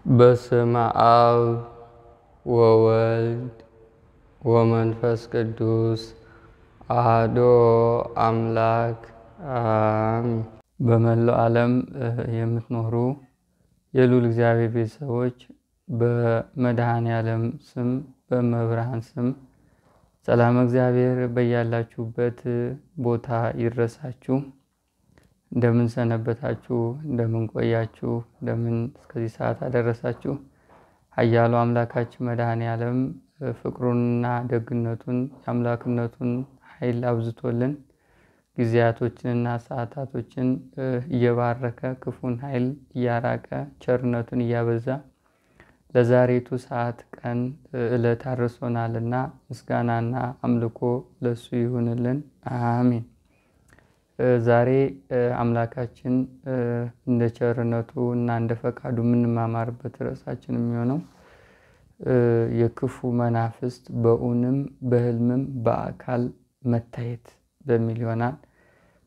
በስመ አብ ወወልድ ወመንፈስ ቅዱስ አሐዱ አምላክ አሜን። በመላው ዓለም የምትኖሩ የልዑል እግዚአብሔር ቤተሰቦች በመድኃኔዓለም ስም በመብርሃን ስም ሰላም እግዚአብሔር በያላችሁበት ቦታ ይድረሳችሁ። እንደምን ሰነበታችሁ? እንደምን ቆያችሁ? እንደምን እስከዚህ ሰዓት አደረሳችሁ? ኃያሉ አምላካችን መድኃኔዓለም ፍቅሩንና ደግነቱን የአምላክነቱን ኃይል አብዝቶልን ጊዜያቶችንና ሰዓታቶችን እየባረከ ክፉን ኃይል እያራቀ ቸርነቱን እያበዛ ለዛሬቱ ሰዓት ቀን ዕለት አድርሶናልና ምስጋናና አምልኮ ለሱ ይሁንልን፣ አሜን። ዛሬ አምላካችን እንደ ቸርነቱ እና እንደ ፈቃዱ የምንማማርበት ርዕሳችን የሚሆነው የክፉ መናፍስት በእውንም በህልምም በአካል መታየት በሚል ይሆናል።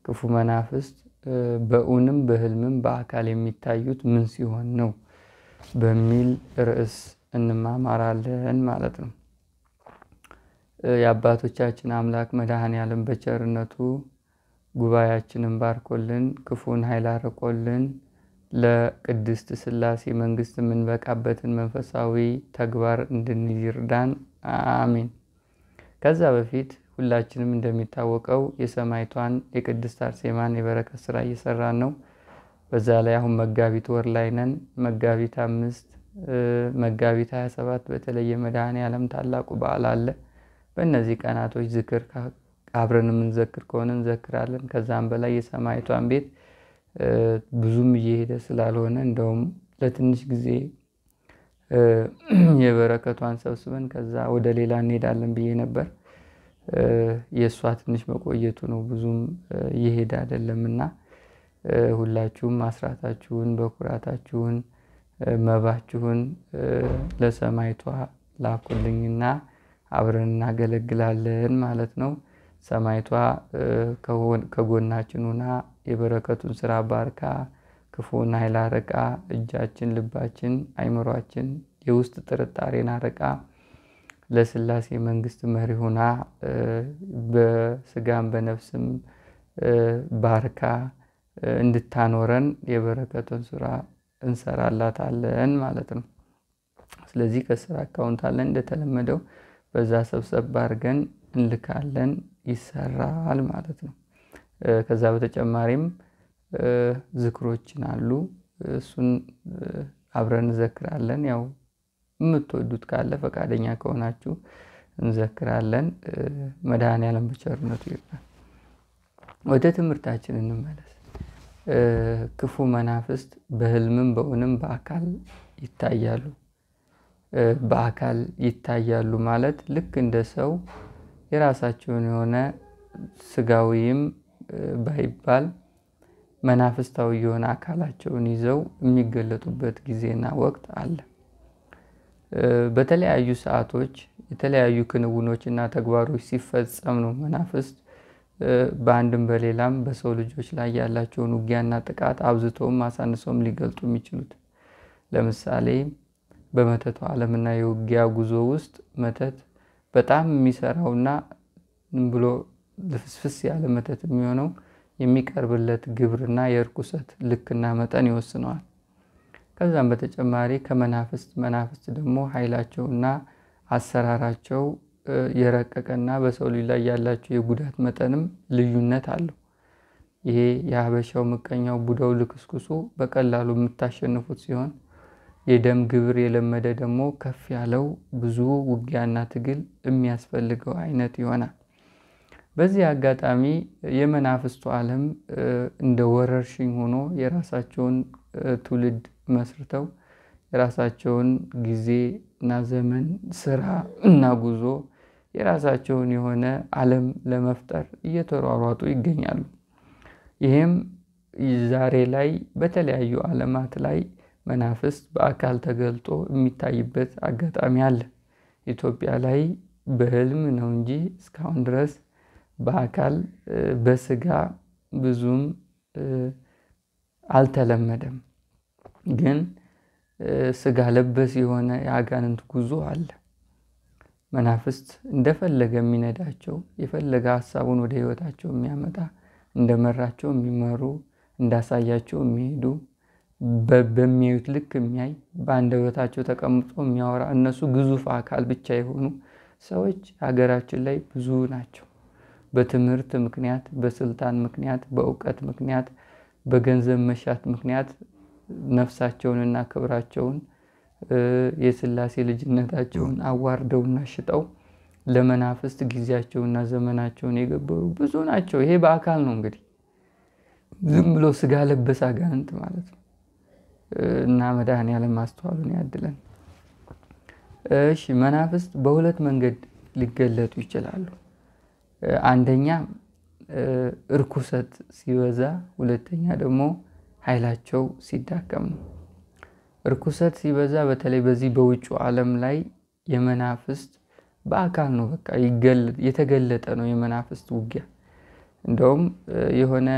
ክፉ መናፍስት በእውንም በህልምም በአካል የሚታዩት ምን ሲሆን ነው በሚል ርዕስ እንማማራለን ማለት ነው። የአባቶቻችን አምላክ መድኃኔዓለም በቸርነቱ ጉባኤያችንን ባርኮልን ክፉን ኃይል አርቆልን ለቅድስት ሥላሴ መንግስት የምንበቃበትን መንፈሳዊ ተግባር እንድንይርዳን አሜን። ከዛ በፊት ሁላችንም እንደሚታወቀው የሰማይቷን የቅድስት አርሴማን የበረከት ስራ እየሰራን ነው። በዛ ላይ አሁን መጋቢት ወር ላይ ነን። መጋቢት 5 መጋቢት 27 በተለይ የመድኃኔዓለም ታላቁ በዓል አለ። በእነዚህ ቀናቶች ዝክር አብረን የምንዘክር ከሆነ እንዘክራለን። ከዛም በላይ የሰማይቷን ቤት ብዙም እየሄደ ስላልሆነ እንደውም ለትንሽ ጊዜ የበረከቷን ሰብስበን ከዛ ወደ ሌላ እንሄዳለን ብዬ ነበር። የእሷ ትንሽ መቆየቱ ነው ብዙም እየሄደ አይደለምና ሁላችሁም አስራታችሁን በኩራታችሁን መባችሁን ለሰማይቷ ላኩልኝና አብረን እናገለግላለን ማለት ነው። ሰማይቷ ከጎናችን ሆና የበረከቱን ስራ ባርካ ክፉን ኃይል አርቃ እጃችን፣ ልባችን፣ አይምሯችን የውስጥ ጥርጣሬን አርቃ ለሥላሴ መንግስት መሪ ሆና በስጋም በነፍስም ባርካ እንድታኖረን የበረከቱን ስራ እንሰራላታለን ማለት ነው። ስለዚህ ከስራ አካውንት አለን እንደተለመደው በዛ ሰብሰብ አድርገን እንልካለን፣ ይሰራል ማለት ነው። ከዛ በተጨማሪም ዝክሮችን አሉ፣ እሱን አብረን እንዘክራለን። ያው የምትወዱት ካለ ፈቃደኛ ከሆናችሁ እንዘክራለን። መድኃኔዓለም በቸርነቱ ይርዳን። ወደ ትምህርታችን እንመለስ። ክፉ መናፍስት በህልምም በእውንም በአካል ይታያሉ። በአካል ይታያሉ ማለት ልክ እንደ ሰው የራሳቸውን የሆነ ስጋዊም ባይባል መናፍስታዊ የሆነ አካላቸውን ይዘው የሚገለጡበት ጊዜና ወቅት አለ። በተለያዩ ሰዓቶች የተለያዩ ክንውኖችና ተግባሮች ሲፈጸም ነው መናፍስት በአንድም በሌላም በሰው ልጆች ላይ ያላቸውን ውጊያና ጥቃት አብዝተውም አሳንሰውም ሊገልጡ የሚችሉት። ለምሳሌ በመተቱ ዓለምና የውጊያ ጉዞ ውስጥ መተት በጣም የሚሰራውና ብሎ ልፍስፍስ ያለ መተት የሚሆነው የሚቀርብለት ግብርና የርኩሰት ልክና መጠን ይወስነዋል። ከዛም በተጨማሪ መናፍስት ደግሞ ኃይላቸውና አሰራራቸው የረቀቀና በሰው ልጅ ላይ ያላቸው የጉዳት መጠንም ልዩነት አለው። ይሄ የሀበሻው ምቀኛው ቡዳው ልክስኩሱ በቀላሉ የምታሸንፉት ሲሆን የደም ግብር የለመደ ደግሞ ከፍ ያለው ብዙ ውጊያና ትግል የሚያስፈልገው አይነት ይሆናል። በዚህ አጋጣሚ የመናፍስቱ ዓለም እንደ ወረርሽኝ ሆኖ የራሳቸውን ትውልድ መስርተው የራሳቸውን ጊዜና ዘመን ስራ እና ጉዞ የራሳቸውን የሆነ ዓለም ለመፍጠር እየተሯሯጡ ይገኛሉ። ይህም ዛሬ ላይ በተለያዩ ዓለማት ላይ መናፍስት በአካል ተገልጦ የሚታይበት አጋጣሚ አለ። ኢትዮጵያ ላይ በህልም ነው እንጂ እስካሁን ድረስ በአካል በስጋ ብዙም አልተለመደም። ግን ስጋ ለበስ የሆነ የአጋንንት ጉዞ አለ። መናፍስት እንደፈለገ የሚነዳቸው የፈለገ ሀሳቡን ወደ ህይወታቸው የሚያመጣ እንደመራቸው የሚመሩ እንዳሳያቸው የሚሄዱ በሚያዩት ልክ የሚያይ በአንደበታቸው ተቀምጦ የሚያወራ እነሱ ግዙፍ አካል ብቻ የሆኑ ሰዎች ሀገራችን ላይ ብዙ ናቸው። በትምህርት ምክንያት፣ በስልጣን ምክንያት፣ በእውቀት ምክንያት፣ በገንዘብ መሻት ምክንያት ነፍሳቸውንና ክብራቸውን የሥላሴ ልጅነታቸውን አዋርደውና ሽጠው ለመናፍስት ጊዜያቸውና ዘመናቸውን የገበሩ ብዙ ናቸው። ይሄ በአካል ነው እንግዲህ ዝም ብሎ ስጋ ለበስ አጋንንት ማለት ነው። እና መድኃኔዓለም ማስተዋሉን ያድለን። እሺ መናፍስት በሁለት መንገድ ሊገለጡ ይችላሉ። አንደኛ እርኩሰት ሲበዛ፣ ሁለተኛ ደግሞ ኃይላቸው ሲዳከም ነው። እርኩሰት ሲበዛ በተለይ በዚህ በውጩ ዓለም ላይ የመናፍስት በአካል ነው በቃ የተገለጠ ነው የመናፍስት ውጊያ። እንደውም የሆነ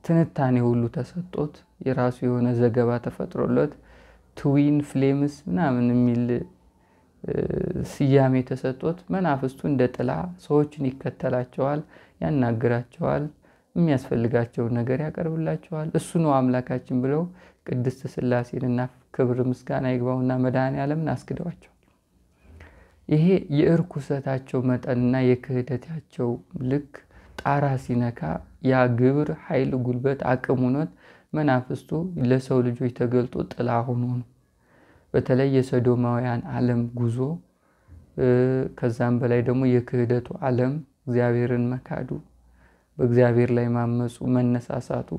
ትንታኔ ሁሉ ተሰጥቶት የራሱ የሆነ ዘገባ ተፈጥሮለት ትዊን ፍሌምስ ምናምን የሚል ስያሜ ተሰጥቶት መናፍስቱ እንደ ጥላ ሰዎችን ይከተላቸዋል፣ ያናግራቸዋል፣ የሚያስፈልጋቸውን ነገር ያቀርብላቸዋል። እሱ ነው አምላካችን ብለው ቅድስት ሥላሴንና ክብር ምስጋና ይግባውና መድኃኔዓለምን አስክደዋቸዋል። ይሄ የእርኩሰታቸው መጠንና የክህደታቸው ልክ ጣራ ሲነካ ያ ግብር ኃይል፣ ጉልበት፣ አቅም ሆኖት መናፍስቱ ለሰው ልጆች ተገልጦ ጥላ ሆኖ ነው። በተለይ የሰዶማውያን ዓለም ጉዞ ከዛም በላይ ደግሞ የክህደቱ ዓለም እግዚአብሔርን መካዱ፣ በእግዚአብሔር ላይ ማመፁ፣ መነሳሳቱ፣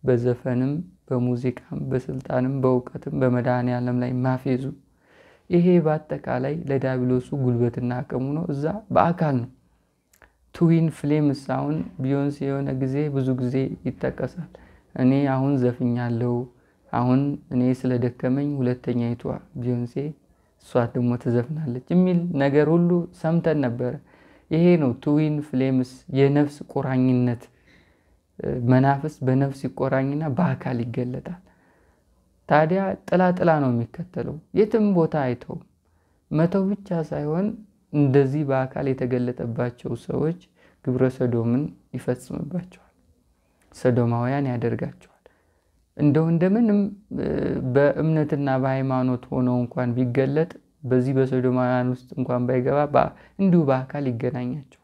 በዘፈንም በሙዚቃም በስልጣንም በእውቀትም በመድኃኔዓለም ላይ ማፌዙ፣ ይሄ በአጠቃላይ ለዲያብሎሱ ጉልበትና አቅሙ ነው። እዛ በአካል ነው። ትዊን ፍሌምስ አሁን ቢዮንሴ የሆነ ጊዜ ብዙ ጊዜ ይጠቀሳል። እኔ አሁን ዘፍኛለሁ፣ አሁን እኔ ስለደከመኝ ሁለተኛይቷ ቢዮንሴ እሷ ደግሞ ትዘፍናለች የሚል ነገር ሁሉ ሰምተን ነበረ። ይሄ ነው ትዊን ፍሌምስ የነፍስ ቁራኝነት። መናፍስ በነፍስ ይቆራኝና በአካል ይገለጣል። ታዲያ ጥላ ነው የሚከተለው። የትም ቦታ አይተው መተው ብቻ ሳይሆን እንደዚህ በአካል የተገለጠባቸው ሰዎች ግብረ ሰዶምን ይፈጽምባቸዋል፣ ሰዶማውያን ያደርጋቸዋል። እንደምንም በእምነትና በሃይማኖት ሆነው እንኳን ቢገለጥ በዚህ በሰዶማውያን ውስጥ እንኳን ባይገባ እንዲሁ በአካል ይገናኛቸዋል።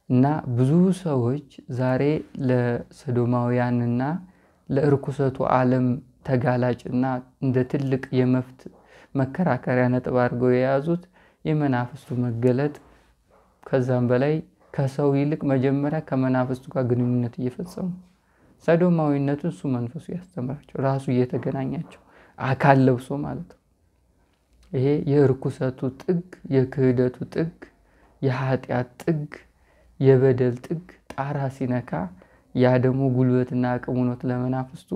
እና ብዙ ሰዎች ዛሬ ለሰዶማውያንና ለእርኩሰቱ ዓለም ተጋላጭና እንደ ትልቅ የመፍት መከራከሪያ ነጥብ አድርገው የያዙት የመናፍስቱ መገለጥ፣ ከዛም በላይ ከሰው ይልቅ መጀመሪያ ከመናፍስቱ ጋር ግንኙነት እየፈጸሙ ሰዶማዊነቱን እሱ መንፈሱ ያስተምራቸው ራሱ እየተገናኛቸው አካል ለብሶ ማለት ነው። ይሄ የእርኩሰቱ ጥግ፣ የክህደቱ ጥግ፣ የኃጢአት ጥግ፣ የበደል ጥግ ጣራ ሲነካ ያ ደግሞ ጉልበትና አቅም ሆኖት ለመናፍስቱ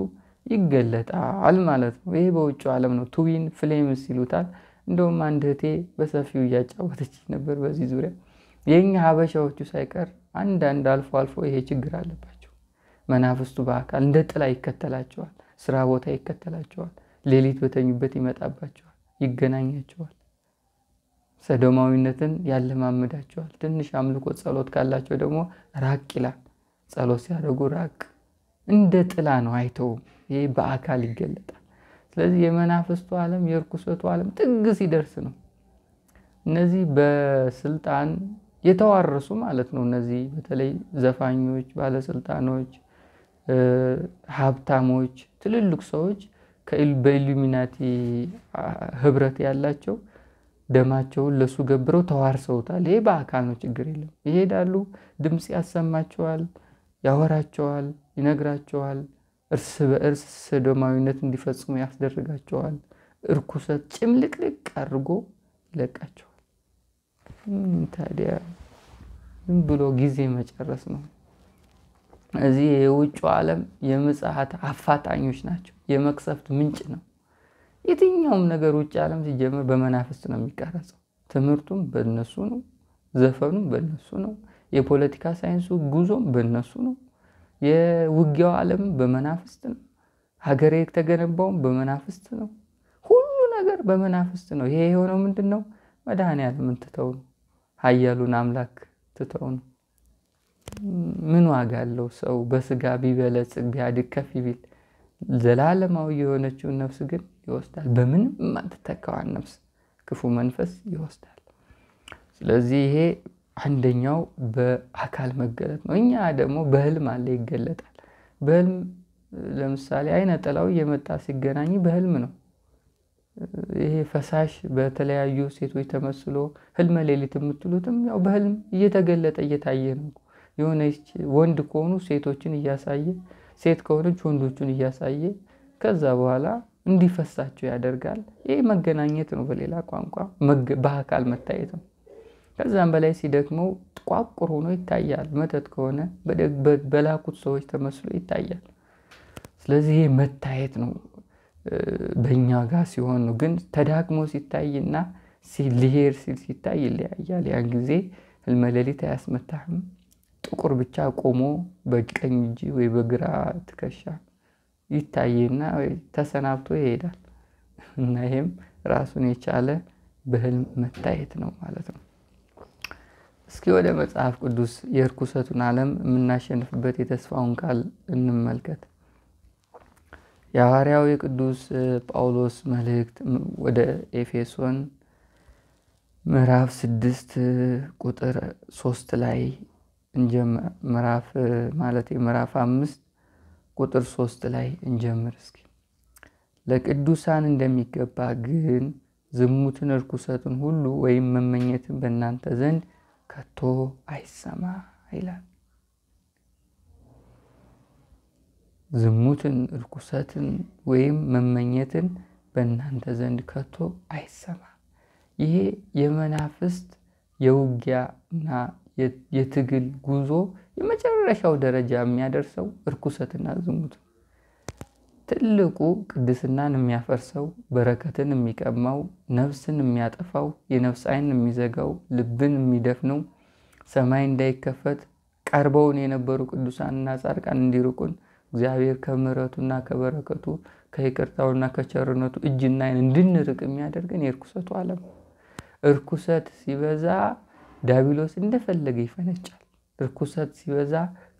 ይገለጣል ማለት ነው። ይሄ በውጭው ዓለም ነው። ትዊን ፍሌምስ ይሉታል። እንደውም አንድ እህቴ በሰፊው እያጫወተች ነበር በዚህ ዙሪያ። የኛ ሀበሻዎቹ ሳይቀር አንዳንድ አልፎ አልፎ ይሄ ችግር አለባቸው። መናፍስቱ በአካል እንደ ጥላ ይከተላቸዋል፣ ስራ ቦታ ይከተላቸዋል፣ ሌሊት በተኙበት ይመጣባቸዋል፣ ይገናኛቸዋል፣ ሰዶማዊነትን ያለማምዳቸዋል። ትንሽ አምልኮ ጸሎት ካላቸው ደግሞ ራቅ ይላል። ጸሎት ሲያደርጉ ራቅ፣ እንደ ጥላ ነው፣ አይተውም። ይሄ በአካል ይገለጣል። ስለዚህ የመናፍስቱ ዓለም የርኩሰቱ ዓለም ጥግ ሲደርስ ነው እነዚህ በስልጣን የተዋረሱ ማለት ነው። እነዚህ በተለይ ዘፋኞች፣ ባለስልጣኖች፣ ሀብታሞች፣ ትልልቅ ሰዎች በኢሉሚናቲ ህብረት ያላቸው ደማቸውን ለሱ ገብረው ተዋርሰውታል። ይሄ በአካል ነው፣ ችግር የለም። ይሄዳሉ፣ ድምጽ ያሰማቸዋል፣ ያወራቸዋል፣ ይነግራቸዋል፣ እርስ በእርስ ሰዶማዊነት እንዲፈጽሙ ያስደርጋቸዋል። እርኩሰት ጭምልቅልቅ አድርጎ ይለቃቸዋል። ታዲያ ዝም ብሎ ጊዜ መጨረስ ነው። እዚህ የውጭ ዓለም የምጽአት አፋጣኞች ናቸው። የመቅሰፍት ምንጭ ነው። የትኛውም ነገር ውጭ ዓለም ሲጀምር በመናፍስት ነው የሚቀረጸው። ትምህርቱም በእነሱ ነው፣ ዘፈኑም በእነሱ ነው፣ የፖለቲካ ሳይንሱ ጉዞም በእነሱ ነው፣ የውጊያው ዓለም በመናፍስት ነው። ሀገሬ የተገነባውም በመናፍስት ነው። ሁሉ ነገር በመናፍስት ነው። ይሄ የሆነው ምንድነው? መድኃኔዓለምን ትተው ነው። ኃያሉን አምላክ ትተው ነው። ምን ዋጋ አለው? ሰው በስጋ ቢበለጽግ ቢያድግ ከፍ ቢል ዘላለማዊ የሆነችውን ነፍስ ግን ይወስዳል። በምንም የማትተካዋን ነፍስ ክፉ መንፈስ ይወስዳል። ስለዚህ ይሄ አንደኛው በአካል መገለጥ ነው። እኛ ደግሞ በህልም አለ ይገለጣል። በህልም ለምሳሌ አይነ ጥላው እየመጣ ሲገናኝ በህልም ነው። ይሄ ፈሳሽ በተለያዩ ሴቶች ተመስሎ ህልመ ሌሊት የምትሉትም ያው በህልም እየተገለጠ እየታየ ነው። የሆነች ወንድ ከሆኑ ሴቶችን እያሳየ፣ ሴት ከሆነች ወንዶቹን እያሳየ ከዛ በኋላ እንዲፈሳቸው ያደርጋል። ይሄ መገናኘት ነው። በሌላ ቋንቋ በአካል መታየት ነው። ከዛም በላይ ሲደክመው ጥቋቁር ሆኖ ይታያል። መተት ከሆነ በላኩት ሰዎች ተመስሎ ይታያል። ስለዚህ ይሄ መታየት ነው። በእኛ ጋር ሲሆን ነው። ግን ተዳክሞ ሲታይና ሊሄድ ሲል ሲታይ ይለያያል። ያን ጊዜ ህልመ ሌሊት አያስመታህም። ጥቁር ብቻ ቆሞ በቀኝ እጅ ወይ በግራ ትከሻ ይታይና ተሰናብቶ ይሄዳል። እና ይሄም ራሱን የቻለ በህልም መታየት ነው ማለት ነው። እስኪ ወደ መጽሐፍ ቅዱስ የርኩሰቱን ዓለም የምናሸንፍበት የተስፋውን ቃል እንመልከት። የሐዋርያው የቅዱስ ጳውሎስ መልእክት ወደ ኤፌሶን ምዕራፍ 6 ቁጥር 3 ላይ ምዕራፍ 5 ቁጥር 3 ላይ እንጀምር እስኪ። ለቅዱሳን እንደሚገባ ግን ዝሙትን፣ ርኩሰትን ሁሉ ወይም መመኘትን በእናንተ ዘንድ ከቶ አይሰማ ይላል። ዝሙትን፣ ርኩሰትን ወይም መመኘትን በእናንተ ዘንድ ከቶ አይሰማ። ይሄ የመናፍስት የውጊያና የትግል ጉዞ የመጨረሻው ደረጃ የሚያደርሰው ርኩሰትና ዝሙት። ትልቁ ቅድስናን የሚያፈርሰው፣ በረከትን የሚቀማው፣ ነፍስን የሚያጠፋው፣ የነፍስ ዓይን የሚዘጋው፣ ልብን የሚደፍነው፣ ሰማይ እንዳይከፈት ቀርበውን የነበሩ ቅዱሳንና ጻድቃን እንዲርቁን እግዚአብሔር ከምሕረቱና ከበረከቱ ከይቅርታውና ከቸርነቱ እጅና ዓይን እንድንርቅ የሚያደርገን የርኩሰቱ ዓለም። ርኩሰት ሲበዛ ዲያብሎስ እንደፈለገ ይፈነጫል። ርኩሰት ሲበዛ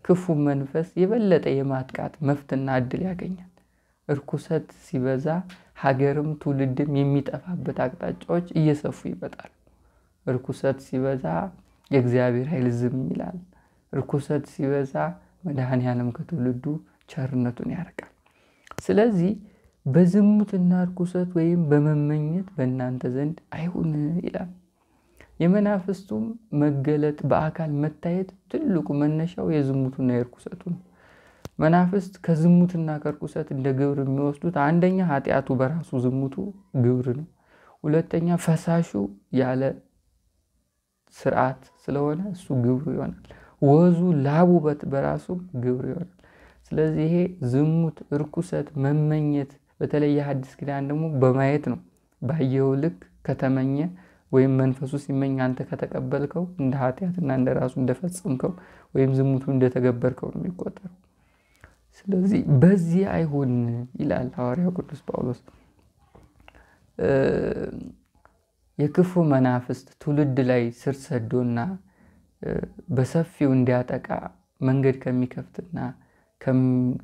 ክፉ መንፈስ የበለጠ የማጥቃት መፍትና እድል ያገኛል። ርኩሰት ሲበዛ ሀገርም ትውልድም የሚጠፋበት አቅጣጫዎች እየሰፉ ይመጣሉ። ርኩሰት ሲበዛ የእግዚአብሔር ኃይል ዝም ይላል። ርኩሰት ሲበዛ መድኃኔዓለም ከትውልዱ ቸርነቱን ያርቃል። ስለዚህ በዝሙትና ርኩሰት ወይም በመመኘት በእናንተ ዘንድ አይሁን ይላል። የመናፍስቱም መገለጥ በአካል መታየት ትልቁ መነሻው የዝሙቱና የርኩሰቱ ነው። መናፍስት ከዝሙትና ከርኩሰት እንደ ግብር የሚወስዱት አንደኛ ኃጢአቱ በራሱ ዝሙቱ ግብር ነው። ሁለተኛ ፈሳሹ ያለ ስርዓት ስለሆነ እሱ ግብሩ ይሆናል። ወዙ ላቡበት በራሱ ግብር ይሆናል። ስለዚህ ይሄ ዝሙት፣ ርኩሰት፣ መመኘት በተለይ የሐዲስ ኪዳን ደግሞ በማየት ነው። ባየው ልክ ከተመኘ ወይም መንፈሱ ሲመኝ አንተ ከተቀበልከው እንደ ኃጢአትና እንደ ራሱ እንደፈጸምከው ወይም ዝሙቱ እንደተገበርከው ነው የሚቆጠረው። ስለዚህ በዚህ አይሁን ይላል ሐዋርያው ቅዱስ ጳውሎስ። የክፉ መናፍስት ትውልድ ላይ ስር ሰዶና በሰፊው እንዲያጠቃ መንገድ ከሚከፍትና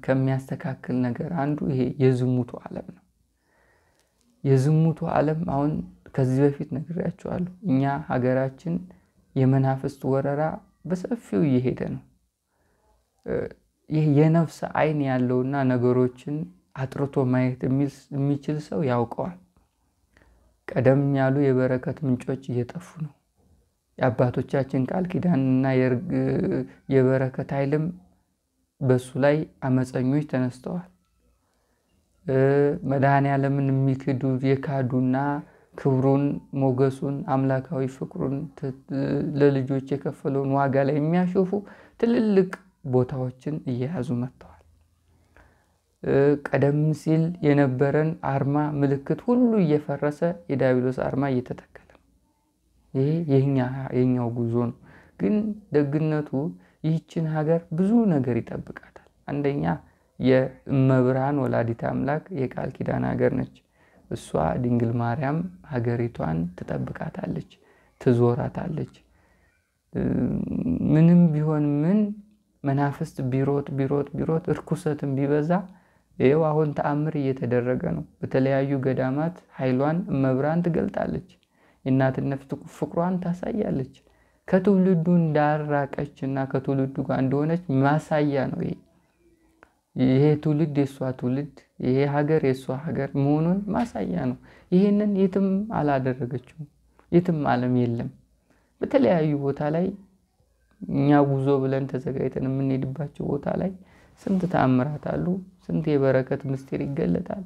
ከሚያስተካክል ነገር አንዱ ይሄ የዝሙቱ ዓለም ነው። የዝሙቱ ዓለም አሁን ከዚህ በፊት ነግሬያቸዋለሁ። እኛ ሀገራችን የመናፍስት ወረራ በሰፊው እየሄደ ነው። ይህ የነፍስ ዓይን ያለውና ነገሮችን አጥርቶ ማየት የሚችል ሰው ያውቀዋል። ቀደም ያሉ የበረከት ምንጮች እየጠፉ ነው። የአባቶቻችን ቃል ኪዳንና የበረከት ኃይልም በሱ ላይ አመፀኞች ተነስተዋል። መድኃኔዓለምን የሚክዱ የካዱና ክብሩን፣ ሞገሱን፣ አምላካዊ ፍቅሩን ለልጆች የከፈለውን ዋጋ ላይ የሚያሾፉ ትልልቅ ቦታዎችን እየያዙ መጥተዋል። ቀደም ሲል የነበረን አርማ ምልክት ሁሉ እየፈረሰ የዲያብሎስ አርማ እየተተከለ፣ ይሄ የኛው ጉዞ ነው። ግን ደግነቱ ይህችን ሀገር ብዙ ነገር ይጠብቃታል። አንደኛ የእመብርሃን ወላዲተ አምላክ የቃል ኪዳን ሀገር ነች። እሷ ድንግል ማርያም ሀገሪቷን ትጠብቃታለች፣ ትዞራታለች። ምንም ቢሆን ምን መናፍስት ቢሮጥ እርኩሰትም ቢበዛ ይኸው አሁን ተአምር እየተደረገ ነው። በተለያዩ ገዳማት ኃይሏን እመብርሃን ትገልጣለች፣ የእናትነት ፍቅሯን ታሳያለች። ከትውልዱ እንዳራቀችና ከትውልዱ ጋር እንደሆነች ማሳያ ነው። ይሄ ትውልድ የሷ ትውልድ፣ ይሄ ሀገር የሷ ሀገር መሆኑን ማሳያ ነው። ይሄንን የትም አላደረገችውም፣ የትም ዓለም የለም። በተለያዩ ቦታ ላይ እኛ ጉዞ ብለን ተዘጋጅተን የምንሄድባቸው ቦታ ላይ ስንት ተአምራት አሉ፣ ስንት የበረከት ምስጢር ይገለጣል፣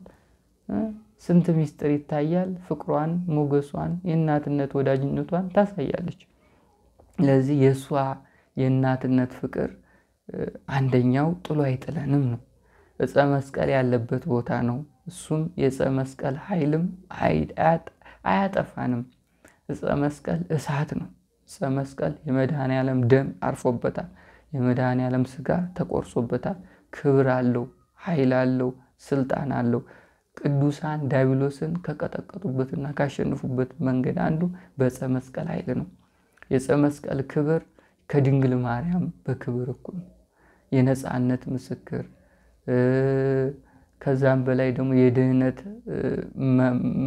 ስንት ምስጢር ይታያል። ፍቅሯን፣ ሞገሷን፣ የእናትነት ወዳጅነቷን ታሳያለች። ለዚህ የሷ የእናትነት ፍቅር አንደኛው ጥሎ አይጥለንም ነው። ዕፀ መስቀል ያለበት ቦታ ነው። እሱም የዕፀ መስቀል ኃይልም አያጠፋንም። ዕፀ መስቀል እሳት ነው። ዕፀ መስቀል የመድኃኔዓለም ደም አርፎበታል። የመድኃኔዓለም ስጋ ተቆርሶበታል። ክብር አለው፣ ኃይል አለው፣ ስልጣን አለው። ቅዱሳን ዲያብሎስን ከቀጠቀጡበትና ካሸነፉበት መንገድ አንዱ በዕፀ መስቀል ኃይል ነው። የዕፀ መስቀል ክብር ከድንግል ማርያም በክብር እኩል ነው። የነጻነት ምስክር፣ ከዛም በላይ ደግሞ የድህነት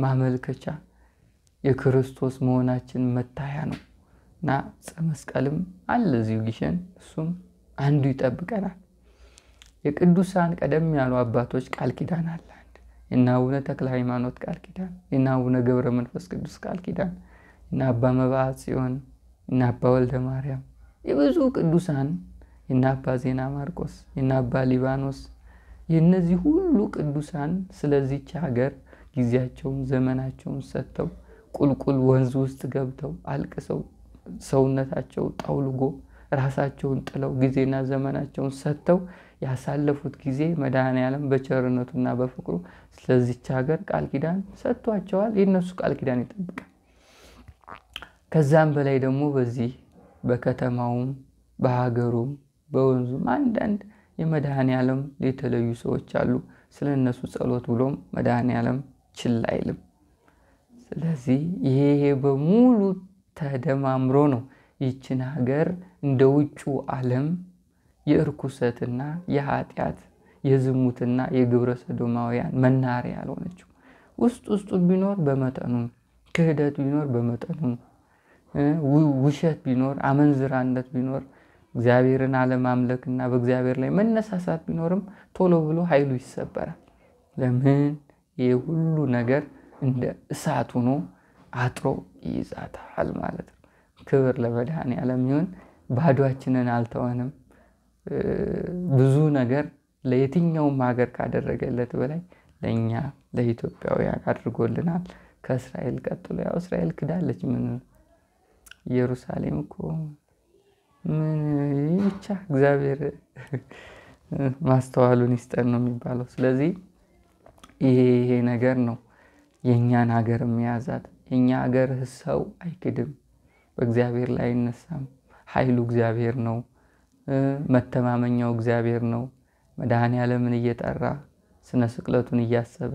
ማመልከቻ፣ የክርስቶስ መሆናችን መታያ ነው እና ዕፀ መስቀልም አለ እዚሁ ግሸን። እሱም አንዱ ይጠብቀናል። የቅዱሳን ቀደም ያሉ አባቶች ቃል ኪዳን አለ። የእነ አቡነ ተክለ ሃይማኖት ቃል ኪዳን፣ የእነ አቡነ ገብረ መንፈስ ቅዱስ ቃል ኪዳን፣ የእነ አባ መብዓ ጽዮን፣ የእነ አባ ወልደ ማርያም፣ የብዙ ቅዱሳን፣ የእነ አባ ዜና ማርቆስ፣ የእነ አባ ሊባኖስ፣ የእነዚህ ሁሉ ቅዱሳን ስለዚች ሀገር ጊዜያቸውን ዘመናቸውን ሰጥተው ቁልቁል ወንዝ ውስጥ ገብተው አልቅሰው ሰውነታቸው ጠውልጎ ራሳቸውን ጥለው ጊዜና ዘመናቸውን ሰጥተው ያሳለፉት ጊዜ መድኃኔዓለም በቸርነቱና በፍቅሩ ስለዚች ሀገር ቃል ኪዳን ሰጥቷቸዋል። የነሱ ቃል ኪዳን ይጠብቃል። ከዛም በላይ ደግሞ በዚህ በከተማውም በሀገሩም በወንዙም አንዳንድ የመድኃኔዓለም የተለዩ ሰዎች አሉ። ስለነሱ ጸሎት ብሎም መድኃኔዓለም ችላ አይልም። ስለዚህ ይሄ በሙሉ ተደማምሮ ነው ይችን ሀገር እንደ ውጩ ዓለም የእርኩሰትና የኃጢአት የዝሙትና የግብረ ሰዶማውያን መናሪያ ያልሆነችው። ውስጡን ቢኖር በመጠኑ፣ ክህደት ቢኖር በመጠኑ፣ ውሸት ቢኖር፣ አመንዝራነት ቢኖር፣ እግዚአብሔርን አለማምለክና በእግዚአብሔር ላይ መነሳሳት ቢኖርም ቶሎ ብሎ ኃይሉ ይሰበራል። ለምን? ይህ ሁሉ ነገር እንደ እሳት ሆኖ አጥሮ ይይዛታል ማለት ነው። ክብር ለመድኃኔዓለም ይሁን። ባዷችንን አልተወንም። ብዙ ነገር ለየትኛውም ሀገር ካደረገለት በላይ ለኛ ለኢትዮጵያውያን አድርጎልናል። ከእስራኤል ቀጥሎ ያው እስራኤል ክዳለች። ምን ኢየሩሳሌም እኮ ምን ብቻ እግዚአብሔር ማስተዋሉን ይስጠን ነው የሚባለው። ስለዚህ ይሄ ነገር ነው የኛን ሀገር የሚያዛት። የኛ ሀገር ሰው አይክድም፣ በእግዚአብሔር ላይ አይነሳም። ኃይሉ እግዚአብሔር ነው፣ መተማመኛው እግዚአብሔር ነው። መድኃኔዓለምን እየጠራ ስነ ስቅለቱን እያሰበ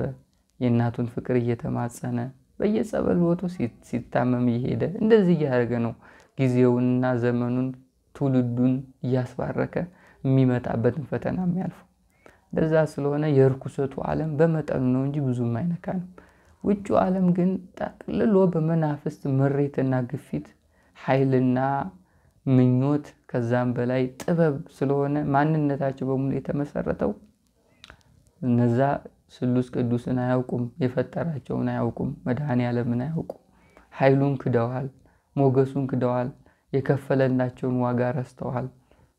የእናቱን ፍቅር እየተማጸነ በየጸበል ቦቱ ሲታመም እየሄደ እንደዚህ እያደረገ ነው ጊዜውንና ዘመኑን ትውልዱን እያስባረከ የሚመጣበትን ፈተና የሚያልፈው። እንደዛ ስለሆነ የርኩሰቱ ዓለም በመጠኑ ነው እንጂ ብዙም አይነካንም። ውጩ ዓለም ግን ጠቅልሎ በመናፍስት ምሬትና ግፊት ኃይልና ምኞት ከዛም በላይ ጥበብ ስለሆነ ማንነታቸው በሙሉ የተመሰረተው እነዛ ስሉስ ቅዱስን አያውቁም፣ የፈጠራቸውን አያውቁም፣ መድኃኔዓለምን አያውቁም። ኃይሉን ክደዋል፣ ሞገሱን ክደዋል፣ የከፈለላቸውን ዋጋ ረስተዋል።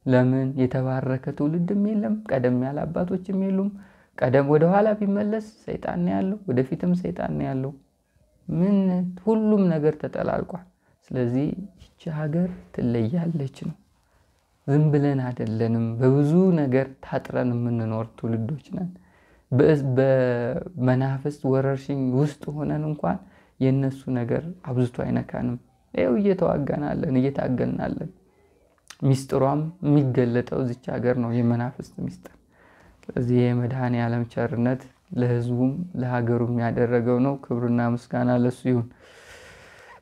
ለምን? የተባረከ ትውልድም የለም፣ ቀደም ያለ አባቶችም የሉም። ቀደም ወደ ኋላ ቢመለስ ሰይጣን ነው ያለው፣ ወደፊትም ሰይጣን ነው ያለው። ምን ሁሉም ነገር ተጠላልቋል። ስለዚህ ይህች ሀገር ትለያለች ነው። ዝም ብለን አይደለንም፣ በብዙ ነገር ታጥረን የምንኖር ትውልዶች ነን። በመናፍስት ወረርሽኝ ውስጥ ሆነን እንኳን የነሱ ነገር አብዝቶ አይነካንም። ይኸው እየተዋጋናለን፣ እየታገልናለን። ሚስጥሯም የሚገለጠው እዚች ሀገር ነው፣ የመናፍስት ሚስጥር። ስለዚህ የመድኃኔ ዓለም ቸርነት ለሕዝቡም ለሀገሩም ያደረገው ነው። ክብርና ምስጋና ለሱ ይሁን።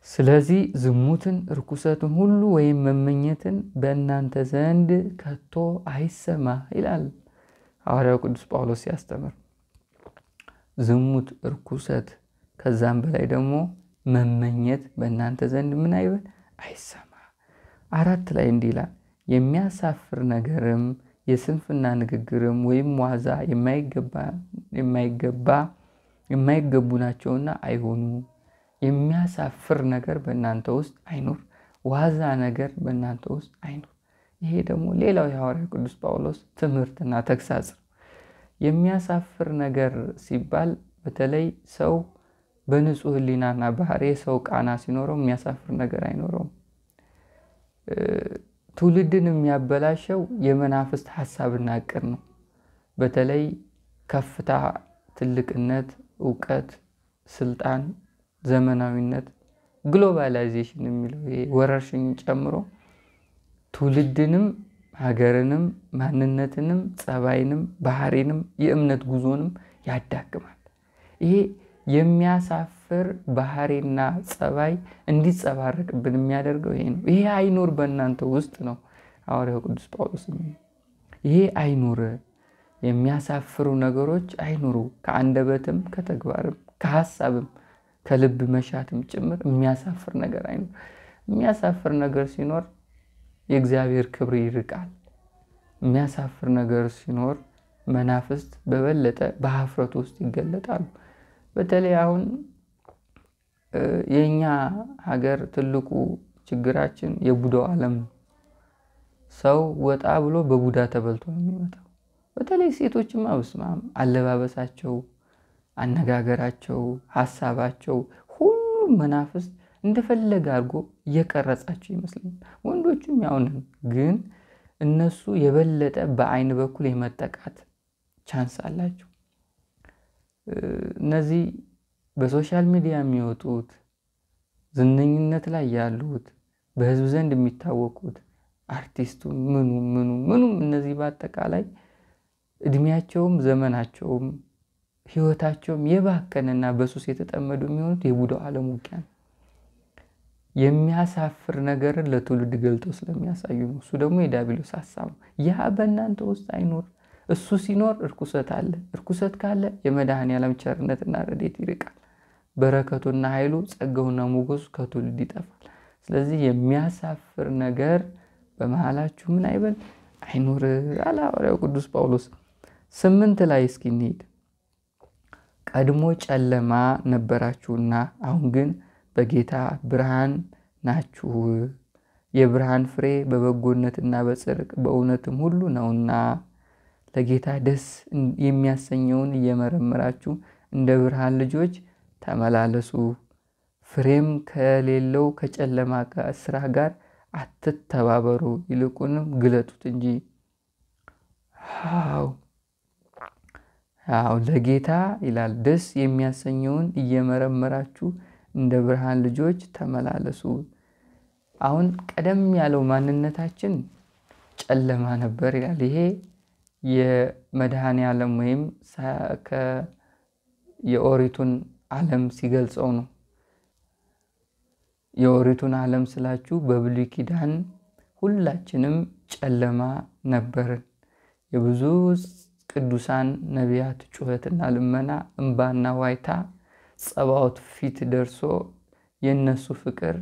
ስለዚህ ዝሙትን፣ ርኩሰትን ሁሉ ወይም መመኘትን በእናንተ ዘንድ ከቶ አይሰማ ይላል ሐዋርያው ቅዱስ ጳውሎስ ሲያስተምር። ዝሙት፣ ርኩሰት ከዛም በላይ ደግሞ መመኘት በእናንተ ዘንድ ምን አይበል አይሰማ። 4 ላይ እንዲህ ይላል፣ የሚያሳፍር ነገርም የስንፍና ንግግርም ወይም ዋዛ የማይገቡ ናቸውና አይሆኑ። የሚያሳፍር ነገር በእናንተ ውስጥ አይኖር፣ ዋዛ ነገር በእናንተ ውስጥ አይኖር። ይሄ ደግሞ ሌላው የሐዋርያው ቅዱስ ጳውሎስ ትምህርትና ተግሳጽ ነው። የሚያሳፍር ነገር ሲባል በተለይ ሰው በንጹህ ሕሊናና ባህሪ ሰው ቃና ሲኖረው የሚያሳፍር ነገር አይኖረውም። ትውልድን የሚያበላሸው የመናፍስት ሐሳብና ዕቅድ ነው። በተለይ ከፍታ፣ ትልቅነት፣ ዕውቀት፣ ስልጣን፣ ዘመናዊነት፣ ግሎባላይዜሽን የሚለው ወረርሽኝ ጨምሮ ትውልድንም ሀገርንም ማንነትንም ጸባይንም ባህሪንም የእምነት ጉዞንም ያዳክማል። ይሄ የሚያሳፍር ባህሪና ጸባይ እንዲጸባረቅብን የሚያደርገው ይሄ ነው። ይሄ አይኖር በእናንተ ውስጥ ነው ሐዋርያው ቅዱስ ጳውሎስ። ይሄ አይኖር፣ የሚያሳፍሩ ነገሮች አይኖሩ፣ ከአንደበትም ከተግባርም ከሐሳብም ከልብ መሻትም ጭምር የሚያሳፍር ነገር አይኖር። የሚያሳፍር ነገር ሲኖር የእግዚአብሔር ክብር ይርቃል። የሚያሳፍር ነገር ሲኖር መናፍስት በበለጠ በሀፍረት ውስጥ ይገለጣሉ። በተለይ አሁን የኛ ሀገር ትልቁ ችግራችን የቡዳው ዓለም ነው። ሰው ወጣ ብሎ በቡዳ ተበልቶ ነው የሚመጣው። በተለይ ሴቶችም አብስማም አለባበሳቸው፣ አነጋገራቸው፣ ሐሳባቸው ሁሉም መናፍስት እንደፈለገ አድርጎ እየቀረጻቸው ይመስላል። ወንዶችም ያውንን ግን እነሱ የበለጠ በአይን በኩል የመጠቃት ቻንስ አላቸው። እነዚህ በሶሻል ሚዲያ የሚወጡት ዝነኝነት ላይ ያሉት በህዝብ ዘንድ የሚታወቁት አርቲስቱ ምኑም እነዚህ በአጠቃላይ እድሜያቸውም ዘመናቸውም ህይወታቸውም የባከነና በሱስ የተጠመዱ የሚሆኑት የቡዳው ዓለም ውቂያ ነው። የሚያሳፍር ነገርን ለትውልድ ገልጠው ስለሚያሳዩ ነው። እሱ ደግሞ የዲያብሎስ ሐሳብ ነው። ያ በእናንተ ውስጥ አይኖር። እሱ ሲኖር እርኩሰት አለ። እርኩሰት ካለ የመድኃኔ ዓለም ቸርነትና ረድኤት ይርቃል። በረከቱና ኃይሉ ጸጋውና ሞገሱ ከትውልድ ይጠፋል። ስለዚህ የሚያሳፍር ነገር በመሃላችሁ ምን አይበል አይኖር አለ ሐዋርያው ቅዱስ ጳውሎስ። 8 ላይ እስኪ እንሂድ። ቀድሞ ጨለማ ነበራችሁና አሁን ግን በጌታ ብርሃን ናችሁ። የብርሃን ፍሬ በበጎነትና በጽድቅ በእውነትም ሁሉ ነውና ለጌታ ደስ የሚያሰኘውን እየመረመራችሁ እንደ ብርሃን ልጆች ተመላለሱ። ፍሬም ከሌለው ከጨለማ ስራ ጋር አትተባበሩ፣ ይልቁንም ግለጡት እንጂ። ለጌታ ይላል ደስ የሚያሰኘውን እየመረመራችሁ እንደ ብርሃን ልጆች ተመላለሱ። አሁን ቀደም ያለው ማንነታችን ጨለማ ነበር ይላል። ይሄ የመድኃኔ ዓለም ወይም የኦሪቱን ዓለም ሲገልጸው ነው። የኦሪቱን ዓለም ስላችሁ በብሉይ ኪዳን ሁላችንም ጨለማ ነበርን። የብዙ ቅዱሳን ነቢያት ጩኸትና ልመና እንባና ዋይታ ጸባዖት ፊት ደርሶ የነሱ ፍቅር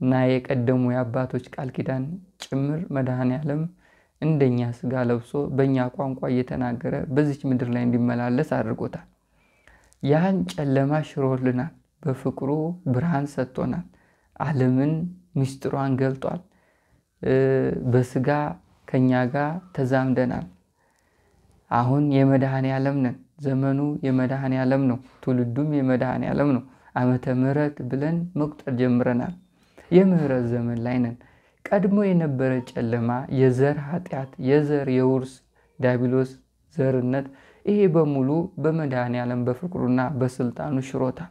እና የቀደሙ የአባቶች ቃል ኪዳን ጭምር መድኃኔ ዓለም እንደኛ ስጋ ለብሶ በእኛ ቋንቋ እየተናገረ በዚች ምድር ላይ እንዲመላለስ አድርጎታል። ያን ጨለማ ሽሮልናል። በፍቅሩ ብርሃን ሰጥቶናል። ዓለምን ምስጢሯን ገልጧል። በስጋ ከኛ ጋር ተዛምደናል። አሁን የመድኃኔ ዓለም ነን። ዘመኑ የመድኃኔ ዓለም ነው። ትውልዱም የመድኃኔ ዓለም ነው። ዓመተ ምሕረት ብለን መቁጠር ጀምረናል። የምህረት ዘመን ላይ ነን። ቀድሞ የነበረ ጨለማ የዘር ኃጢአት፣ የዘር የውርስ ዲያብሎስ ዘርነት፣ ይሄ በሙሉ በመድኃኔ ዓለም በፍቅሩና በስልጣኑ ሽሮታል።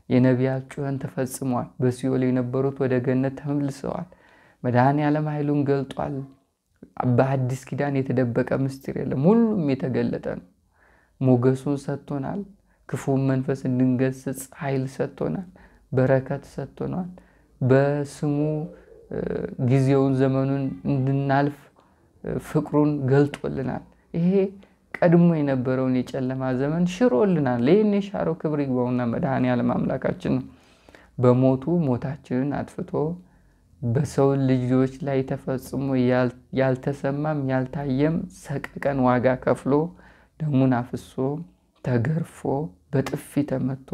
የነቢያት ጩኸት ተፈጽሟል። በሲኦል የነበሩት ወደ ገነት ተመልሰዋል። መድኃኔ ዓለም ኃይሉን ገልጧል። በአዲስ ኪዳን የተደበቀ ምስጢር የለም፣ ሁሉም የተገለጠ ነው። ሞገሱን ሰጥቶናል። ክፉን መንፈስ እንድንገስጽ ኃይል ሰጥቶናል። በረከት ሰጥቶናል። በስሙ ጊዜውን ዘመኑን እንድናልፍ ፍቅሩን ገልጦልናል። ይሄ ቀድሞ የነበረውን የጨለማ ዘመን ሽሮልናል። ይህን የሻረው ክብር ይግባውና መድኃኔዓለም አምላካችን ነው። በሞቱ ሞታችንን አጥፍቶ በሰው ልጆች ላይ ተፈጽሞ ያልተሰማም ያልታየም ሰቀቀን ዋጋ ከፍሎ ደሙን አፍሶ ተገርፎ በጥፊ ተመቶ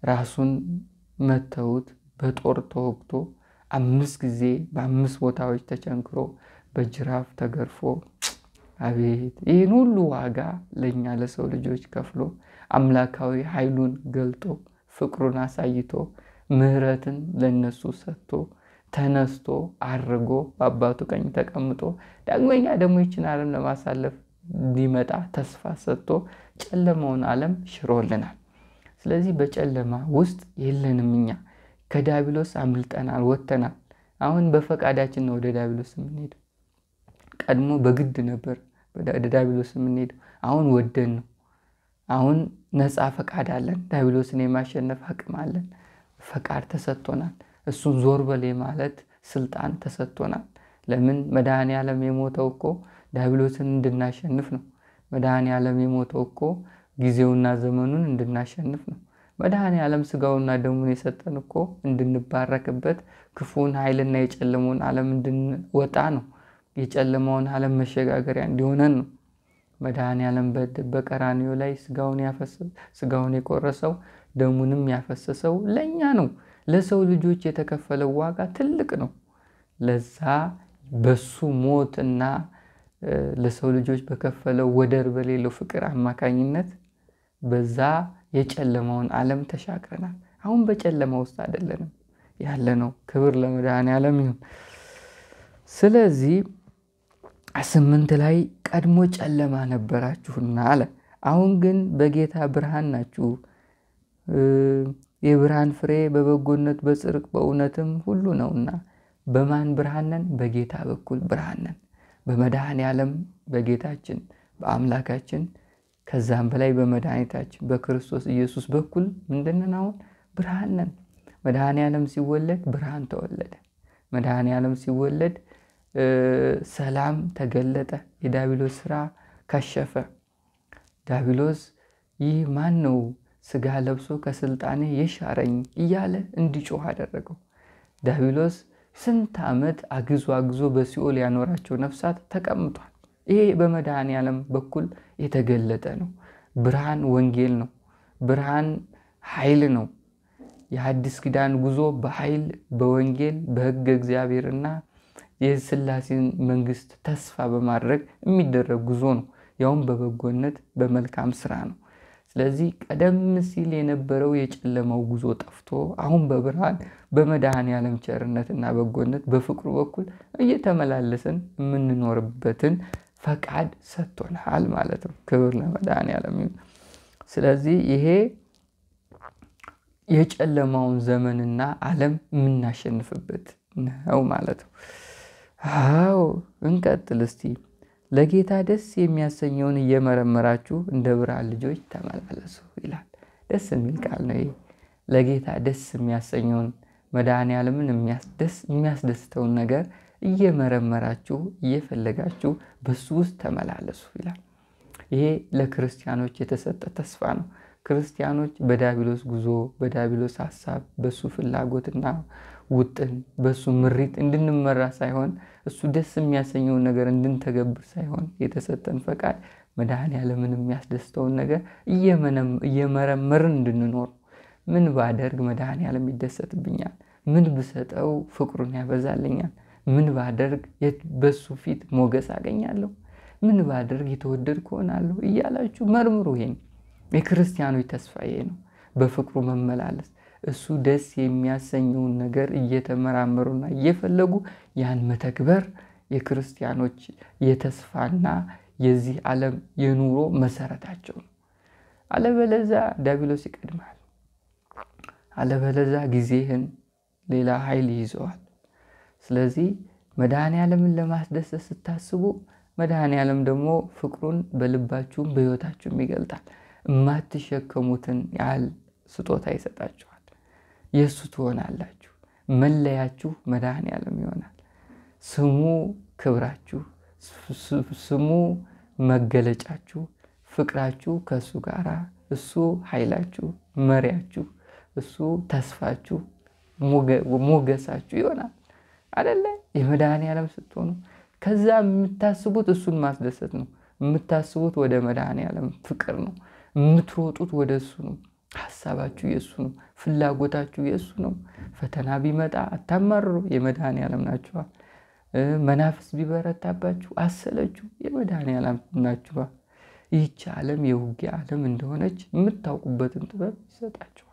ራሱን መተውት በጦር ተወግቶ 5 ጊዜ በ5 ቦታዎች ተቸንክሮ በጅራፍ ተገርፎ አቤት ይህን ሁሉ ዋጋ ለኛ ለሰው ልጆች ከፍሎ አምላካዊ ኃይሉን ገልጦ ፍቅሩን አሳይቶ ምህረትን ለነሱ ሰጥቶ ተነስቶ አርጎ በአባቱ ቀኝ ተቀምጦ ዳግመኛ ደግሞ ይችን ዓለም ለማሳለፍ ሊመጣ ተስፋ ሰጥቶ ጨለማውን ዓለም ሽሮልናል። ስለዚህ በጨለማ ውስጥ የለንም። እኛ ከዲያብሎስ አምልጠናል፣ ወጥተናል። አሁን በፈቃዳችን ነው ወደ ዲያብሎስ የምንሄደው። ቀድሞ በግድ ነበር ወደ ዲያብሎስ የምንሄደው። አሁን ወደን ነው። አሁን ነፃ ፈቃድ አለን። ዲያብሎስን የማሸነፍ አቅም አለን። ፈቃድ ተሰጥቶናል። እሱን ዞር በል ማለት ስልጣን ተሰጥቶናል። ለምን? መድኃኔዓለም የሞተው እኮ ዲያብሎስን እንድናሸንፍ ነው። መድኃኔዓለም የሞተው እኮ ጊዜውና ዘመኑን እንድናሸንፍ ነው። መድኃኔዓለም ስጋውና ደሙን የሰጠን እኮ እንድንባረክበት ክፉን ኃይልና የጨለመውን ዓለም እንድንወጣ ነው። የጨለመውን ዓለም መሸጋገሪያ እንዲሆነን ነው። መድኃኔዓለም በቀራንዮ ላይ ስጋውን የቆረሰው ደሙንም ያፈሰሰው ለኛ ነው። ለሰው ልጆች የተከፈለው ዋጋ ትልቅ ነው። ለዛ በሱ ሞትና ለሰው ልጆች በከፈለው ወደር በሌለው ፍቅር አማካኝነት በዛ የጨለማውን ዓለም ተሻግረናል። አሁን በጨለማ ውስጥ አይደለንም ያለነው። ክብር ለመድኃኔዓለም ይሁን። ስለዚህ 8 ላይ ቀድሞ ጨለማ ነበራችሁና አለ። አሁን ግን በጌታ ብርሃን ናችሁ። የብርሃን ፍሬ በበጎነት በጽድቅ በእውነትም ሁሉ ነውና። በማን ብርሃን ነን? በጌታ በኩል ብርሃን ነን። በመድኃኔዓለም በጌታችን በአምላካችን ከዛም በላይ በመድኃኒታችን በክርስቶስ ኢየሱስ በኩል ምንድነን? አሁን ብርሃን ነን። መድኃኔዓለም ሲወለድ ብርሃን ተወለደ። መድኃኔዓለም ሲወለድ ሰላም ተገለጠ። የዲያብሎስ ስራ ከሸፈ። ዲያብሎስ ይህ ማን ነው ስጋ ለብሶ ከስልጣኔ የሻረኝ እያለ እንዲጮህ አደረገው። ዲያብሎስ ስንት ዓመት አግዞ በሲኦል ያኖራቸው ነፍሳት ተቀምጧል። ይሄ በመድኃኔዓለም በኩል የተገለጠ ነው። ብርሃን ወንጌል ነው። ብርሃን ኃይል ነው። የሐዲስ ኪዳን ጉዞ በኃይል በወንጌል በሕገ እግዚአብሔርና የሥላሴን መንግስት ተስፋ በማድረግ የሚደረግ ጉዞ ነው። ያውም በበጎነት በመልካም ስራ ነው። ስለዚህ ቀደም ሲል የነበረው የጨለማው ጉዞ ጠፍቶ አሁን በብርሃን በመድኃኔዓለም ቸርነትና በጎነት በፍቅሩ በኩል እየተመላለስን የምንኖርበትን ፈቃድ ሰጥቶናል ማለት ነው። ክብር ለመድኃኔዓለም ይሁን። ስለዚህ ይሄ የጨለማውን ዘመንና ዓለም የምናሸንፍበት ነው ማለት ነው። አዎ እንቀጥል እስቲ። ለጌታ ደስ የሚያሰኘውን እየመረመራችሁ እንደ ብርሃን ልጆች ተመላለሱ ይላል። ደስ የሚል ቃል ነው ይሄ። ለጌታ ደስ የሚያሰኘውን መድኃኔዓለምን የሚያስደስተውን ነገር እየመረመራችሁ እየፈለጋችሁ በሱ ውስጥ ተመላለሱ ይላል። ይሄ ለክርስቲያኖች የተሰጠ ተስፋ ነው። ክርስቲያኖች በዲያብሎስ ጉዞ በዲያብሎስ ሐሳብ በሱ ፍላጎትና ውጥን በሱ ምሪት እንድንመራ ሳይሆን እሱ ደስ የሚያሰኘውን ነገር እንድንተገብር ሳይሆን የተሰጠን ፈቃድ መድኃኔዓለምን የሚያስደስተውን ነገር እየመረመርን እንድንኖር። ምን ባደርግ መድኃኔዓለም ይደሰትብኛል? ምን ብሰጠው ፍቅሩን ያበዛልኛል? ምን ባደርግ በሱ ፊት ሞገስ አገኛለሁ? ምን ባደርግ የተወደድኩ እሆናለሁ? እያላችሁ መርምሩ። ይሄን የክርስቲያኖች ተስፋ ይሄ ነው። በፍቅሩ መመላለስ፣ እሱ ደስ የሚያሰኘውን ነገር እየተመራመሩና እየፈለጉ ያን መተግበር የክርስቲያኖች የተስፋና የዚህ ዓለም የኑሮ መሰረታቸው ነው። አለበለዚያ ዲያብሎስ ይቀድማል። አለበለዚያ ጊዜህን ሌላ ኃይል ይዘዋል። ስለዚህ መድኃኔዓለምን ለማስደሰት ስታስቡ መድኃኔዓለም ደግሞ ፍቅሩን በልባችሁም በሕይወታችሁም ይገልጣል። የማትሸከሙትን ያህል ስጦታ ይሰጣችኋል። የእሱ ትሆናላችሁ። መለያችሁ መድኃኔዓለም ይሆናል። ስሙ ክብራችሁ፣ ስሙ መገለጫችሁ፣ ፍቅራችሁ ከእሱ ጋር፣ እሱ ኃይላችሁ፣ መሪያችሁ፣ እሱ ተስፋችሁ፣ ሞገሳችሁ ይሆናል አይደለ? የመድኃኔዓለም ስትሆኑ ከዛ የምታስቡት እሱን ማስደሰት ነው። የምታስቡት ወደ መድኃኔዓለም ፍቅር ነው። የምትሮጡት ወደ እሱ ነው። ሐሳባችሁ የእሱ ነው። ፍላጎታችሁ የእሱ ነው። ፈተና ቢመጣ አታማርሩ፣ የመድኃኔዓለም ናችኋል። መናፍስ ቢበረታባችሁ አሰለችሁ፣ የመድኃኔዓለም ናችኋል። ይህች ዓለም የውጊያ ዓለም እንደሆነች የምታውቁበትን ጥበብ ይሰጣችኋል።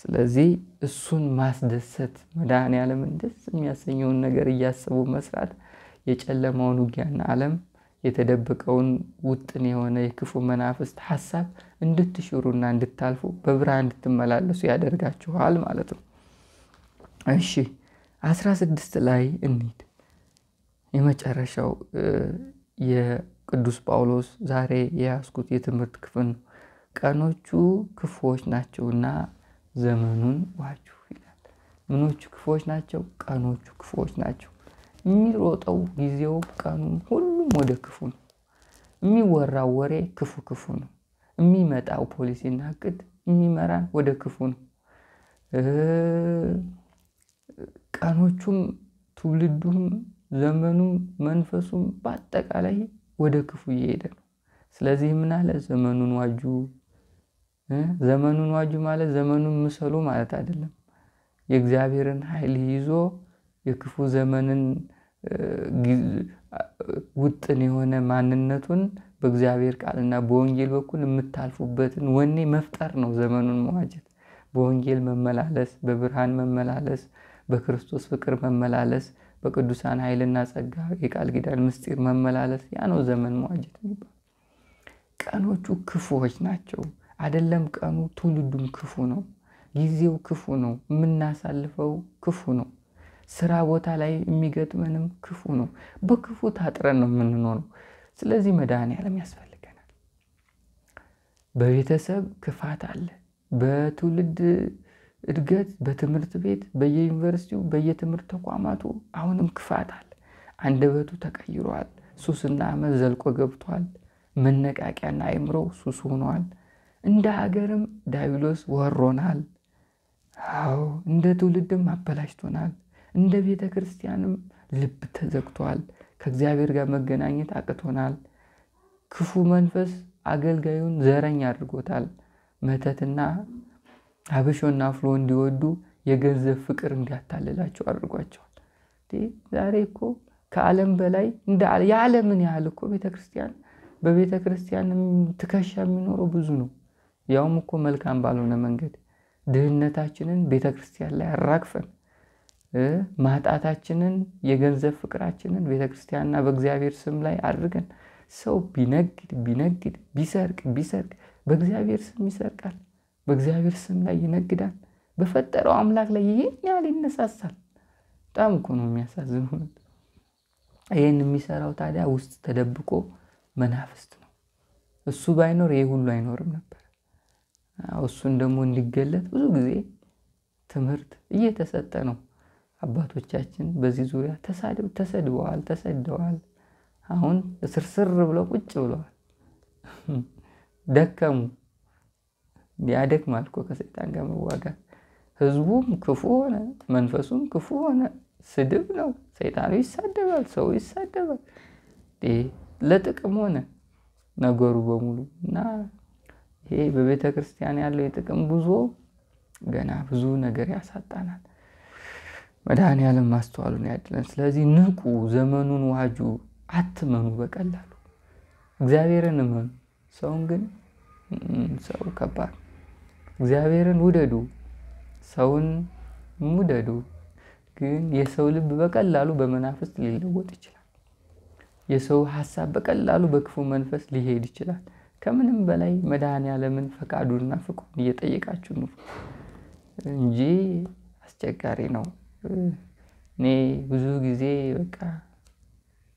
ስለዚህ እሱን ማስደሰት፣ መድኃኔዓለምን ደስ የሚያሰኘውን ነገር እያሰቡ መስራት የጨለማውን ውጊያና ዓለም የተደበቀውን ውጥን የሆነ የክፉ መናፍስት ሐሳብ እንድትሽሩና እንድታልፉ በብርሃን እንድትመላለሱ ያደርጋችኋል ማለት ነው። እሺ 16 ላይ እንሂድ። የመጨረሻው የቅዱስ ጳውሎስ ዛሬ የያዝኩት የትምህርት ክፍል ነው። ቀኖቹ ክፉዎች ናቸውና ዘመኑን ዋጁ ይላል። ምኖቹ ክፉዎች ናቸው? ቀኖቹ ክፉዎች ናቸው። የሚሮጠው ጊዜው ቀኑን ሁሉም ወደ ክፉ ነው። የሚወራው ወሬ ክፉ ነው። የሚመጣው ፖሊሲና እቅድ የሚመራን ወደ ክፉ ነው። ቀኖቹም ትውልዱም ዘመኑም መንፈሱም በአጠቃላይ ወደ ክፉ እየሄደ ነው። ስለዚህ ምን አለ? ዘመኑን ዋጁ። ዘመኑን ዋጁ ማለት ዘመኑን ምሰሉ ማለት አይደለም። የእግዚአብሔርን ኃይል ይዞ የክፉ ዘመንን ውጥን የሆነ ማንነቱን በእግዚአብሔር ቃልና በወንጌል በኩል የምታልፉበትን ወኔ መፍጠር ነው ዘመኑን መዋጀት። በወንጌል መመላለስ፣ በብርሃን መመላለስ፣ በክርስቶስ ፍቅር መመላለስ፣ በቅዱሳን ኃይልና ጸጋ የቃል ኪዳን ምስጢር መመላለስ፣ ያ ነው ዘመን መዋጀት የሚባለው። ቀኖቹ ክፉዎች ናቸው አይደለም? ቀኑ ትውልዱም ክፉ ነው። ጊዜው ክፉ ነው። የምናሳልፈው ክፉ ነው። ስራ ቦታ ላይ የሚገጥመንም ክፉ ነው። በክፉ ታጥረን ነው የምንኖረው። ስለዚህ መድኃኔዓለም ያስፈልገናል። በቤተሰብ ክፋት አለ። በትውልድ እድገት፣ በትምህርት ቤት፣ በየዩኒቨርሲቲው፣ በየትምህርት ተቋማቱ አሁንም ክፋት አለ። አንደበቱ ተቀይሯል። ሱስና አመል ዘልቆ ገብቷል። መነቃቂያና አእምሮ ሱስ ሆኗል። እንደ ሀገርም ዲያብሎስ ወሮናል። አዎ እንደ ትውልድም አበላሽቶናል። እንደ ቤተ ክርስቲያንም ልብ ተዘግቷል። ከእግዚአብሔር ጋር መገናኘት አቅቶናል። ክፉ መንፈስ አገልጋዩን ዘረኛ አድርጎታል። መተትና አብሾና ፍሎ እንዲወዱ የገንዘብ ፍቅር እንዲያታልላቸው አድርጓቸዋል። ዛሬ እኮ ከዓለም በላይ የዓለምን ያህል እኮ ቤተ ክርስቲያን በቤተ ክርስቲያንም ትከሻ የሚኖረው ብዙ ነው። ያውም እኮ መልካም ባልሆነ መንገድ ድህነታችንን ቤተ ክርስቲያን ላይ አራግፈን ማጣታችንን የገንዘብ ፍቅራችንን ቤተ ክርስቲያንና በእግዚአብሔር ስም ላይ አድርገን ሰው ቢነግድ ቢሰርቅ በእግዚአብሔር ስም ይሰርቃል። በእግዚአብሔር ስም ላይ ይነግዳል። በፈጠረው አምላክ ላይ ይሄን ያህል ይነሳሳል። በጣም እኮ ነው የሚያሳዝነው። ይሄን የሚሰራው ታዲያ ውስጥ ተደብቆ መናፍስት ነው። እሱ ባይኖር ይሄ ሁሉ አይኖርም ነበር። እሱን ደግሞ እንዲገለጥ ብዙ ጊዜ ትምህርት እየተሰጠ ነው። አባቶቻችን በዚህ ዙሪያ ተሰድበዋል። አሁን ስርስር ብለው ቁጭ ብለዋል። ደከሙ። ያደክማል እኮ ከሰይጣን ጋር መዋጋት። ህዝቡም ክፉ ሆነ፣ መንፈሱም ክፉ ሆነ። ስድብ ነው። ሰይጣኑ ይሳደባል፣ ሰው ይሳደባል። ለጥቅም ሆነ ነገሩ በሙሉ እና ይሄ በቤተ ክርስቲያን ያለው የጥቅም ጉዞ ገና ብዙ ነገር ያሳጣናል። መድኃኔዓለም ማስተዋሉን ያድለን። ስለዚህ ንቁ፣ ዘመኑን ዋጁ፣ አትመኑ በቀላሉ እግዚአብሔርን እመኑ። ሰውን ግን ሰው ከባድ። እግዚአብሔርን ውደዱ፣ ሰውን ውደዱ። ግን የሰው ልብ በቀላሉ በመናፍስት ሊለወጥ ይችላል። የሰው ሐሳብ በቀላሉ በክፉ መንፈስ ሊሄድ ይችላል። ከምንም በላይ መድኃኔዓለምን ፈቃዱንና ፍቅሩን እየጠየቃችሁ ነው እንጂ አስቸጋሪ ነው። እኔ ብዙ ጊዜ በቃ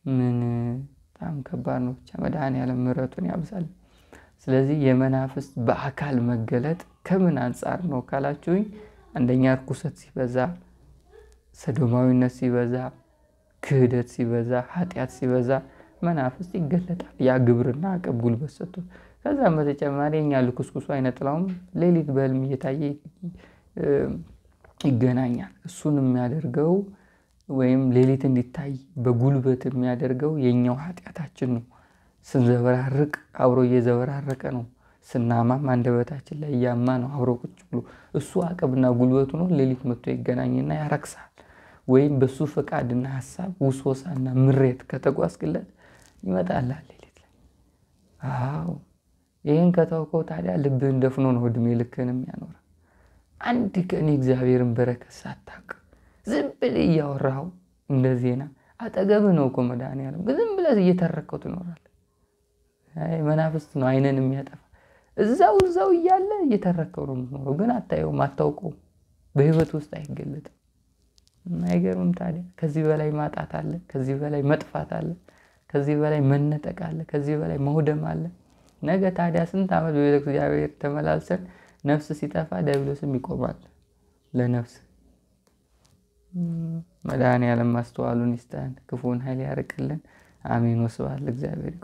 ምን በጣም ከባድ ነው። ብቻ መድኃኔዓለም ምሕረቱን ያብዛል። ስለዚህ የመናፍስት በአካል መገለጥ ከምን አንፃር ነው ካላችሁኝ፣ አንደኛ ርኩሰት ሲበዛ፣ ሰዶማዊነት ሲበዛ፣ ክህደት ሲበዛ፣ ኃጢአት ሲበዛ መናፍስት ይገለጣል። ያ ግብርና አቅም ጉልበት ሰጥቶ ከዛም በተጨማሪ እኛ ልኩስኩሱ አይነጥላውም ሌሊት በህልም እየታየ ይገናኛል። እሱን የሚያደርገው ወይም ሌሊት እንዲታይ በጉልበት የሚያደርገው የኛው ኃጢአታችን ነው። ስንዘበራርቅ አብሮ እየዘበራረቀ ነው። ስናማም አንደበታችን ላይ እያማ ነው አብሮ ቁጭ ብሎ። እሱ አቅምና ጉልበቱ ነው። ሌሊት መጥቶ ይገናኝና ያረክሳል። ወይም በሱ ፈቃድና ሐሳብ ውስወሳና ምሬት ከተጓዝክለት ይመጣላል ሌሊት ላይ። አዎ ይሄን ከተውከው ታዲያ ልብህን ደፍኖ ነው እድሜ ልክህን የሚያኖር። አንድ ቀን የእግዚአብሔርን በረከት ሳታውቅ ዝም ብለህ እያወራኸው እንደ ዜና አጠገብህ ነው እኮ መድኃኔዓለም፣ ግን ዝም ብለህ እየተረከው ትኖራለህ። መናፍስት ነው አይነን የሚያጠፋ። እዛው እያለ እየተረከው ነው የምትኖረው፣ ግን አታየውም፣ አታውቀውም። በህይወት ውስጥ አይገለጥም። አይገርምም ታዲያ? ከዚህ በላይ ማጣት አለ፣ ከዚህ በላይ መጥፋት አለ፣ ከዚህ በላይ መነጠቅ አለ፣ ከዚህ በላይ መውደም አለ። ነገ ታዲያ ስንት ዓመት በቤተ እግዚአብሔር ተመላልሰን ነፍስ ሲጠፋ ዲያብሎስም ይቆማል ለነፍስ። መድኃኔዓለም ማስተዋሉን ይስጠን፣ ክፉን ኃይል ያርቅልን። አሜን። ወስብሐት ለእግዚአብሔር።